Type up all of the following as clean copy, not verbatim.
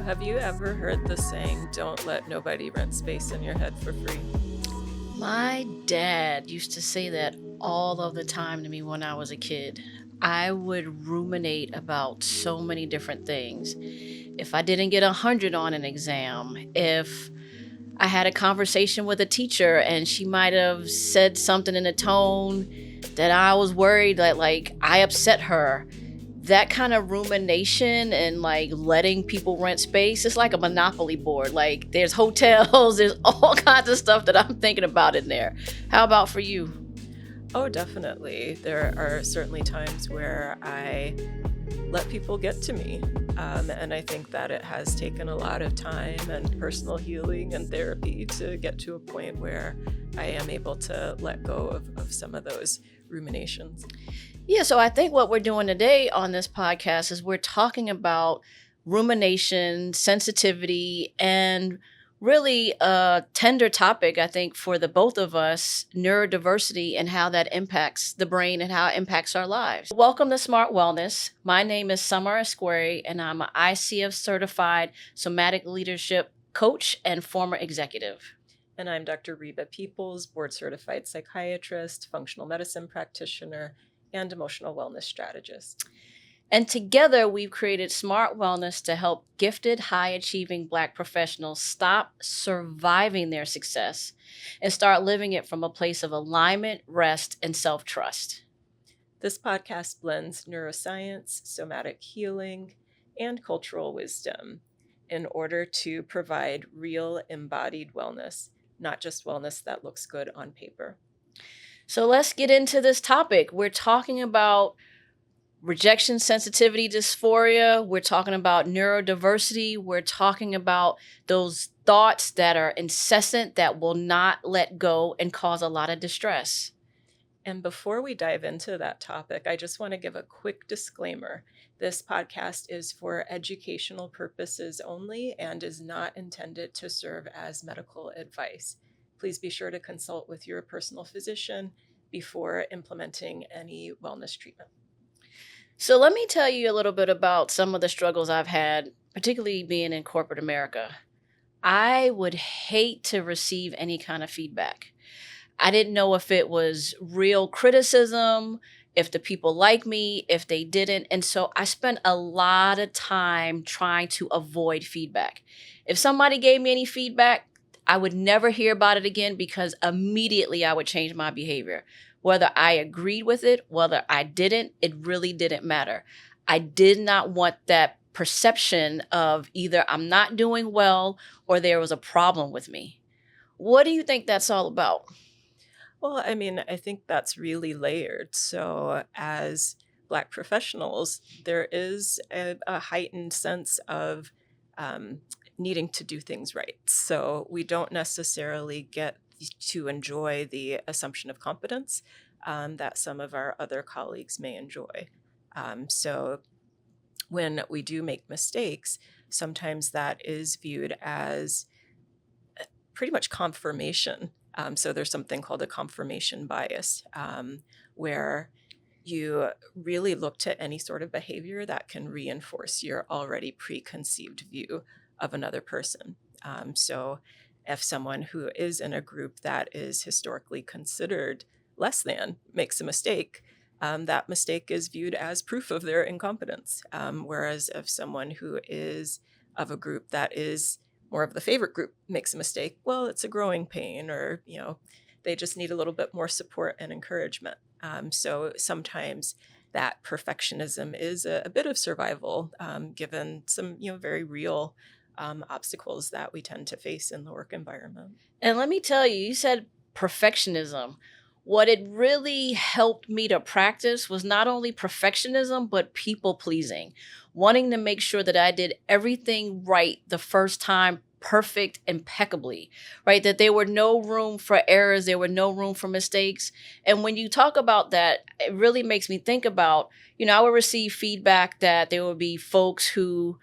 Have you ever heard the saying, don't let nobody rent space in your head for free? My dad used to say that all of the time to me when I was a kid. I would ruminate about so many different things. If I didn't get 100 on an exam, if I had a conversation with a teacher and she might have said something in a tone that I was worried that I upset her, that kind of rumination and letting people rent space, it's like a monopoly board. Like there's hotels, there's all kinds of stuff that I'm thinking about in there. How about for you? Oh, definitely. There are certainly times where I let people get to me. And I think that it has taken a lot of time and personal healing and therapy to get to a point where I am able to let go of some of those ruminations. Yeah, so I think what we're doing today on this podcast is we're talking about rumination, sensitivity, and really a tender topic, I think, for the both of us, neurodiversity and how that impacts the brain and how it impacts our lives. Welcome to Smart Wellness. My name is Summer Esquerre, and I'm an ICF certified somatic leadership coach and former executive. And I'm Dr. Reba Peoples, board certified psychiatrist, functional medicine practitioner, and emotional wellness strategist. And together we've created Smart Wellness to help gifted, high achieving Black professionals stop surviving their success and start living it from a place of alignment, rest, and self trust. This podcast blends neuroscience, somatic healing, and cultural wisdom in order to provide real embodied wellness, not just wellness that looks good on paper. So let's get into this topic. We're talking about rejection sensitivity dysphoria. We're talking about neurodiversity. We're talking about those thoughts that are incessant, that will not let go and cause a lot of distress. And before we dive into that topic, I just want to give a quick disclaimer. This podcast is for educational purposes only and is not intended to serve as medical advice. Please be sure to consult with your personal physician before implementing any wellness treatment. So let me tell you a little bit about some of the struggles I've had, particularly being in corporate America. I would hate to receive any kind of feedback. I didn't know if it was real criticism, if the people like me, if they didn't. And so I spent a lot of time trying to avoid feedback. If somebody gave me any feedback, I would never hear about it again because immediately I would change my behavior. Whether I agreed with it, whether I didn't, it really didn't matter. I did not want that perception of either I'm not doing well or there was a problem with me. What do you think that's all about? Well, I mean, I think that's really layered. So as Black professionals, there is a heightened sense of needing to do things right. So we don't necessarily get to enjoy the assumption of competence that some of our other colleagues may enjoy. So when we do make mistakes, sometimes that is viewed as pretty much confirmation. So there's something called a confirmation bias, where you really look to any sort of behavior that can reinforce your already preconceived view of another person. So if someone who is in a group that is historically considered less than makes a mistake, that mistake is viewed as proof of their incompetence. Whereas if someone who is of a group that is more of the favorite group makes a mistake, well, it's a growing pain, or, they just need a little bit more support and encouragement. So sometimes that perfectionism is a bit of survival, given some, very real obstacles that we tend to face in the work environment. And let me tell you, you said perfectionism. What it really helped me to practice was not only perfectionism, but people pleasing, wanting to make sure that I did everything right the first time, perfect, impeccably, right? That there were no room for errors, there were no room for mistakes. And when you talk about that, it really makes me think about, I would receive feedback that there would be folks who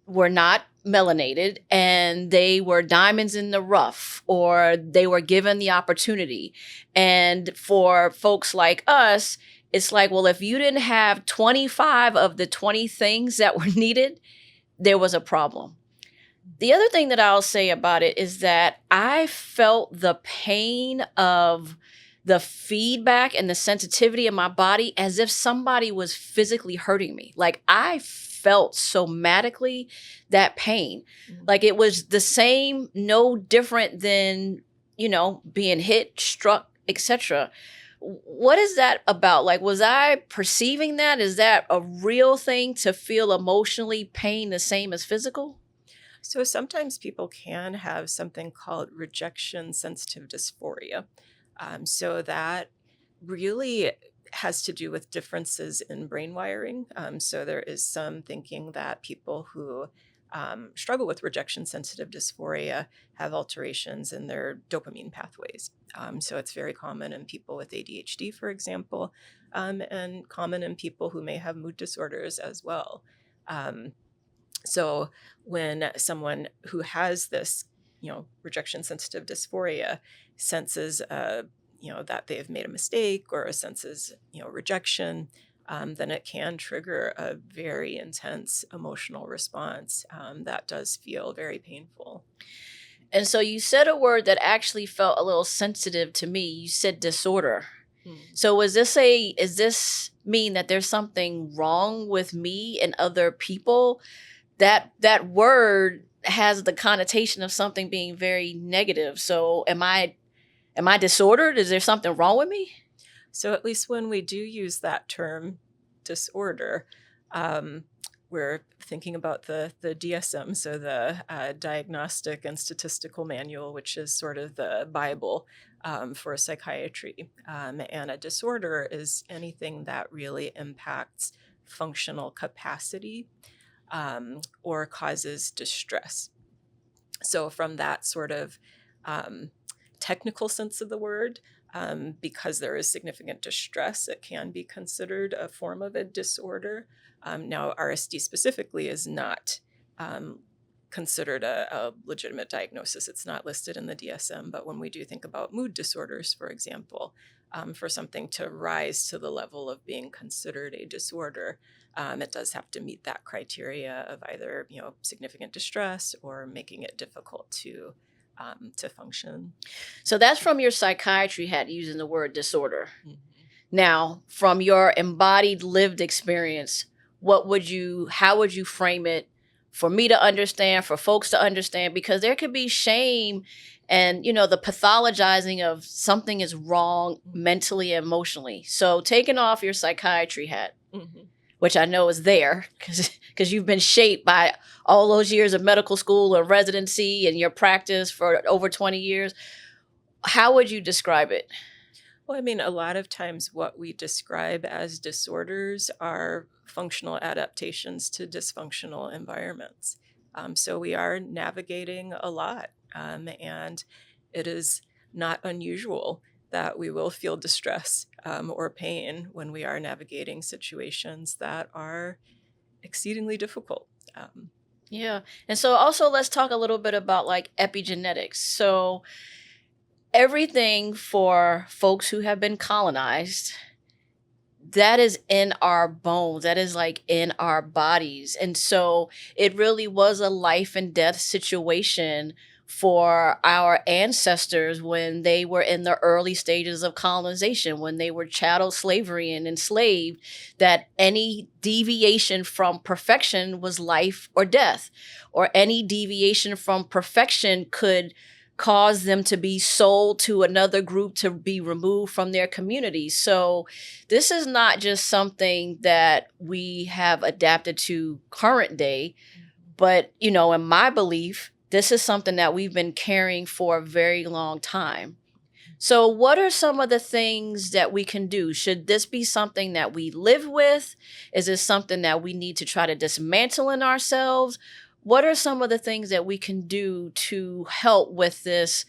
were not melanated and they were diamonds in the rough, or they were given the opportunity. And for folks like us, it's like, well, if you didn't have 25 of the 20 things that were needed, there was a problem. The other thing that I'll say about it is that I felt the pain of the feedback and the sensitivity in my body as if somebody was physically hurting me. Like I felt somatically that pain. Mm. Like it was the same, no different than, being hit, struck, etc. What is that about? Like, was I perceiving that? Is that a real thing to feel emotionally pain the same as physical? So sometimes people can have something called rejection sensitive dysphoria. So that really has to do with differences in brain wiring. So there is some thinking that people who struggle with rejection sensitive dysphoria have alterations in their dopamine pathways. So it's very common in people with ADHD, for example, and common in people who may have mood disorders as well. Um, so when someone who has this, rejection sensitive dysphoria senses, that they've made a mistake or senses, rejection, then it can trigger a very intense emotional response that does feel very painful. And so you said a word that actually felt a little sensitive to me. You said disorder. Mm. So is this mean that there's something wrong with me and other people? That word has the connotation of something being very negative. So am I disordered? Is there something wrong with me? So at least when we do use that term disorder, um, we're thinking about the DSM, so the Diagnostic and Statistical Manual, which is sort of the Bible for psychiatry. And a disorder is anything that really impacts functional capacity or causes distress. So, from that sort of um, technical sense of the word, because there is significant distress, it can be considered a form of a disorder. Now, RSD specifically is not considered a legitimate diagnosis. It's not listed in the DSM. But when we do think about mood disorders, for example, for something to rise to the level of being considered a disorder, it does have to meet that criteria of either significant distress or making it difficult to function. So that's from your psychiatry hat using the word disorder. Mhm. Now, from your embodied lived experience, how would you frame it for me to understand, for folks to understand? Because there could be shame and, the pathologizing of something is wrong mentally, emotionally. So taking off your psychiatry hat, Mhm. which I know is there because you've been shaped by all those years of medical school or residency and your practice for over 20 years. How would you describe it? Well, I mean, a lot of times what we describe as disorders are functional adaptations to dysfunctional environments. So we are navigating a lot, and it is not unusual that we will feel distress or pain when we are navigating situations that are exceedingly difficult. Um, Yeah. And so also let's talk a little bit about like epigenetics. So everything for folks who have been colonized, that is in our bones, that is like in our bodies. And so it really was a life and death situation for our ancestors when they were in the early stages of colonization, when they were chattel slavery and enslaved, that any deviation from perfection was life or death, or any deviation from perfection could cause them to be sold to another group to be removed from their community. So this is not just something that we have adapted to current day, but in my belief, this is something that we've been carrying for a very long time. So what are some of the things that we can do? Should this be something that we live with? Is this something that we need to try to dismantle in ourselves? What are some of the things that we can do to help with this,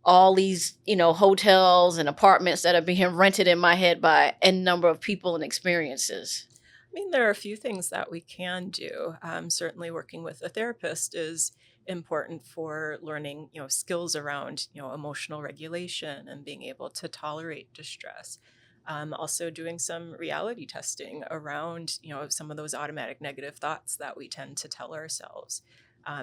all these, hotels and apartments that are being rented in my head by n number of people and experiences? I mean, there are a few things that we can do. Certainly, working with a therapist is important for learning, skills around, emotional regulation and being able to tolerate distress. Also doing some reality testing around, some of those automatic negative thoughts that we tend to tell ourselves.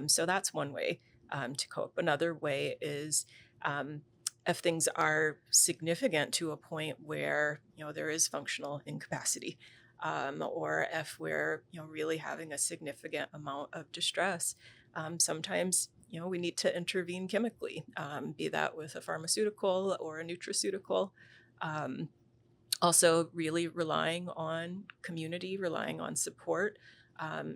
So that's one way to cope. Another way is um, if things are significant to a point where, there is functional incapacity, or if we're, really having a significant amount of distress, sometimes, we need to intervene chemically, be that with a pharmaceutical or a nutraceutical. Um, Also, really relying on community, relying on support,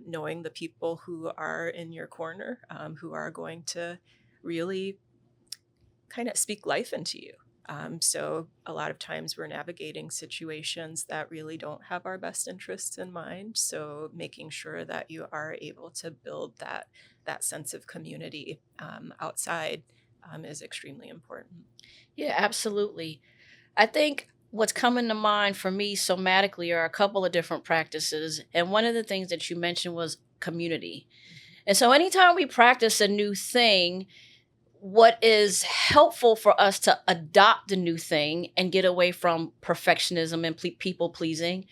knowing the people who are in your corner, who are going to really kind of speak life into you. So, a lot of times we're navigating situations that really don't have our best interests in mind. So, making sure that you are able to build that sense of community outside is extremely important. Yeah, absolutely. I think what's coming to mind for me somatically are a couple of different practices. And one of the things that you mentioned was community. And so anytime we practice a new thing, what is helpful for us to adopt a new thing and get away from perfectionism and people pleasing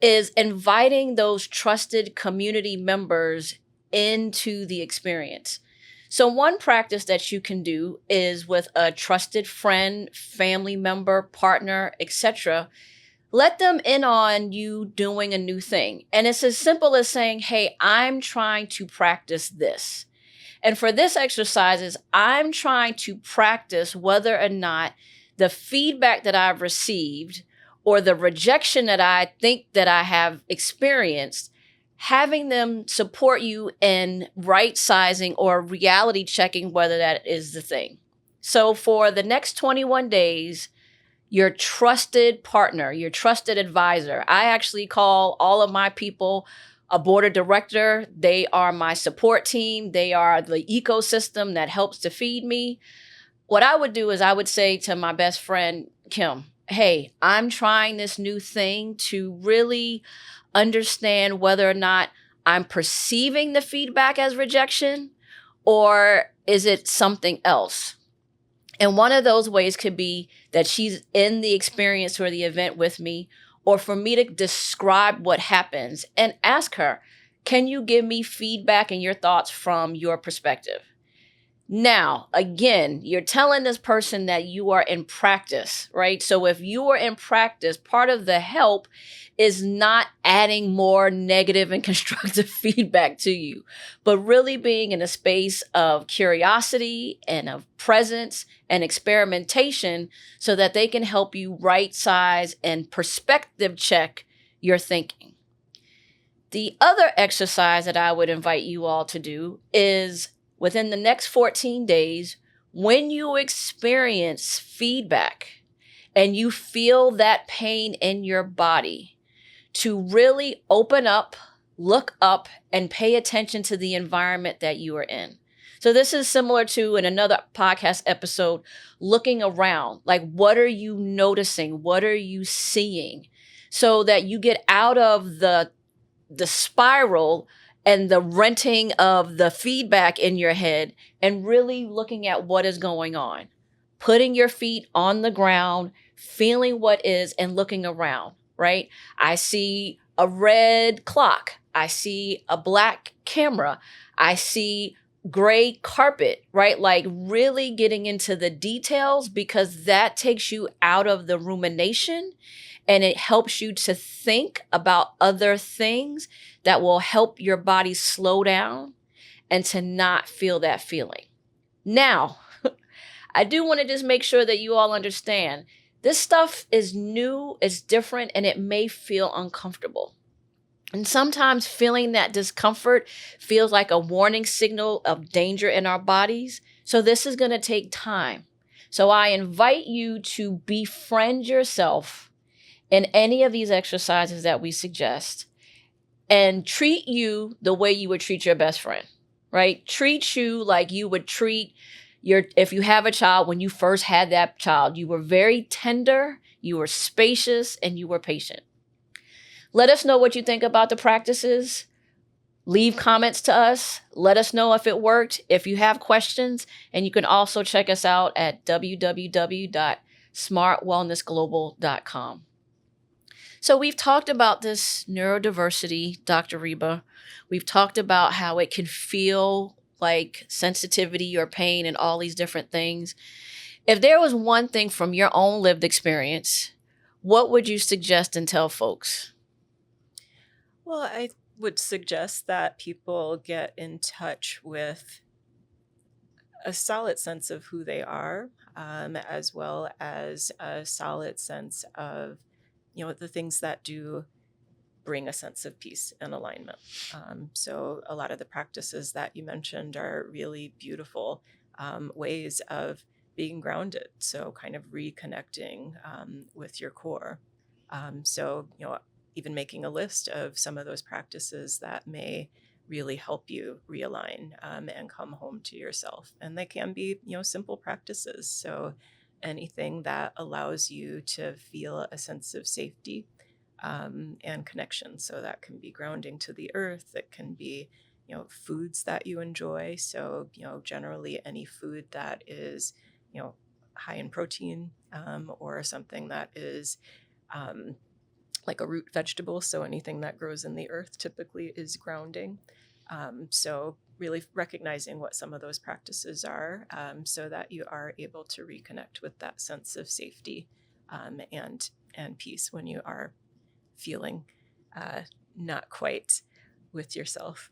is inviting those trusted community members into the experience. So, one practice that you can do is with a trusted friend, family member, partner, etc. Let them in on you doing a new thing. And it's as simple as saying, hey, I'm trying to practice this. And for this exercises, I'm trying to practice whether or not the feedback that I've received or the rejection that I think that I have experienced, having them support you in right sizing or reality checking whether that is the thing. So for the next 21 days, your trusted partner, your trusted advisor. I actually call all of my people a board of director. They are my support team. They are the ecosystem that helps to feed me. What I would do is I would say to my best friend, Kim, hey, I'm trying this new thing to really understand whether or not I'm perceiving the feedback as rejection or is it something else? And one of those ways could be that she's in the experience or the event with me, or for me to describe what happens and ask her, can you give me feedback and your thoughts from your perspective? Now, again, you're telling this person that you are in practice, right? So if you are in practice, part of the help is not adding more negative and constructive feedback to you, but really being in a space of curiosity and of presence and experimentation so that they can help you right size and perspective check your thinking. The other exercise that I would invite you all to do is within the next 14 days, when you experience feedback and you feel that pain in your body, to really open up, look up, and pay attention to the environment that you are in. So this is similar to in another podcast episode, looking around, like what are you noticing? What are you seeing? So that you get out of the spiral and the renting of the feedback in your head and really looking at what is going on. Putting your feet on the ground, feeling what is, and looking around, right? I see a red clock. I see a black camera. I see gray carpet, right? Like really getting into the details because that takes you out of the rumination and it helps you to think about other things that will help your body slow down and to not feel that feeling. Now, I do want to just make sure that you all understand this stuff is new, it's different, and it may feel uncomfortable. And sometimes feeling that discomfort feels like a warning signal of danger in our bodies. So this is going to take time. So I invite you to befriend yourself in any of these exercises that we suggest and treat you the way you would treat your best friend, right? Treat you like you would treat if you have a child, when you first had that child, you were very tender, you were spacious, and you were patient. Let us know what you think about the practices. Leave comments to us. Let us know if it worked, if you have questions, and you can also check us out at www.smartwellnessglobal.com. So we've talked about this neurodiversity, Dr. Reba. We've talked about how it can feel like sensitivity or pain and all these different things. If there was one thing from your own lived experience, what would you suggest and tell folks? Well, I would suggest that people get in touch with a solid sense of who they are, as well as a solid sense of, the things that do bring a sense of peace and alignment. So a lot of the practices that you mentioned are really beautiful ways of being grounded. So kind of reconnecting with your core. So, even making a list of some of those practices that may really help you realign and come home to yourself. And they can be, simple practices. So anything that allows you to feel a sense of safety and connection. So that can be grounding to the earth. It can be, foods that you enjoy. So, generally any food that is, high in protein or something that is like a root vegetable. So anything that grows in the earth typically is grounding. So really recognizing what some of those practices are so that you are able to reconnect with that sense of safety and peace when you are feeling not quite with yourself.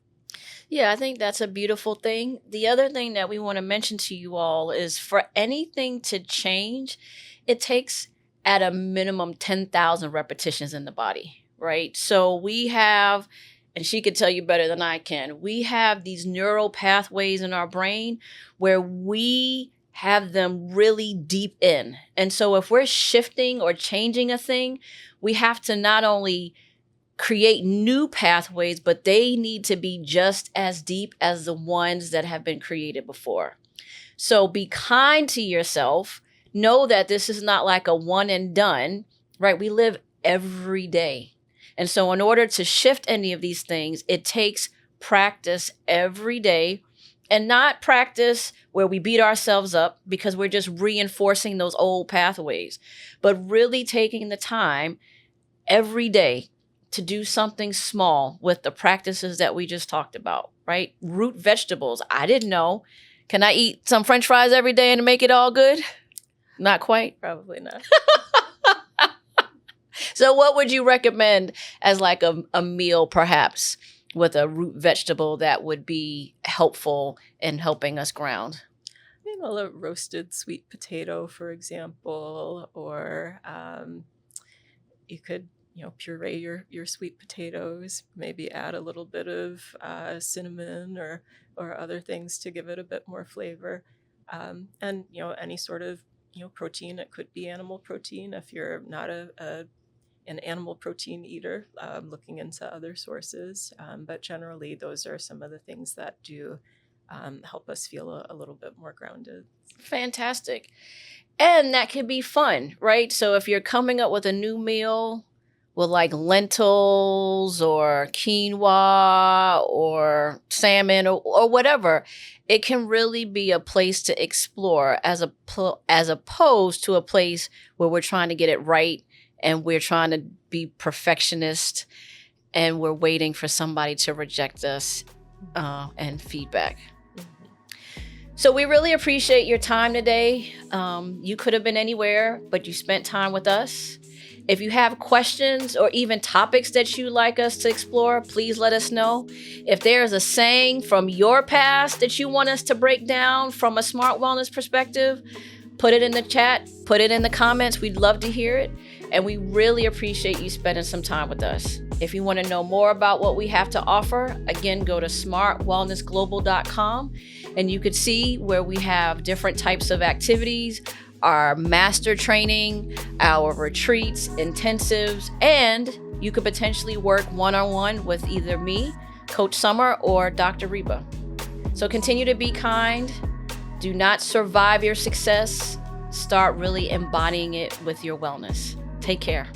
Yeah, I think that's a beautiful thing. The other thing that we want to mention to you all is for anything to change, it takes at a minimum 10,000 repetitions in the body, right? So we have, and she could tell you better than I can, we have these neural pathways in our brain where we have them really deep in. And so if we're shifting or changing a thing, we have to not only create new pathways, but they need to be just as deep as the ones that have been created before. So be kind to yourself. Know that this is not like a one and done, right? We live every day. And so in order to shift any of these things, it takes practice every day, and not practice where we beat ourselves up because we're just reinforcing those old pathways, but really taking the time every day to do something small with the practices that we just talked about, right? Root vegetables. I didn't know. Can I eat some French fries every day and make it all good? Not quite. Probably not. So what would you recommend as like a meal perhaps with a root vegetable that would be helpful in helping us ground? A roasted sweet potato, for example, or you could puree your sweet potatoes, maybe add a little bit of cinnamon or other things to give it a bit more flavor, and any sort of protein. It could be animal protein if you're not an animal protein eater, looking into other sources, but generally those are some of the things that do help us feel a little bit more grounded. Fantastic. And that could be fun, right? So if you're coming up with a new meal with like lentils or quinoa or salmon or whatever, it can really be a place to explore as opposed to a place where we're trying to get it right and we're trying to be perfectionist and we're waiting for somebody to reject us and feedback. So we really appreciate your time today. You could have been anywhere, but you spent time with us. If you have questions or even topics that you'd like us to explore, please let us know. If there's a saying from your past that you want us to break down from a smart wellness perspective, put it in the chat, put it in the comments. We'd love to hear it. And we really appreciate you spending some time with us. If you want to know more about what we have to offer, again, go to smartwellnessglobal.com and you could see where we have different types of activities, our master training, our retreats, intensives, and you could potentially work one-on-one with either me, Coach Summer, or Dr. Reba. So continue to be kind. Do not survive your success. Start really embodying it with your wellness. Take care.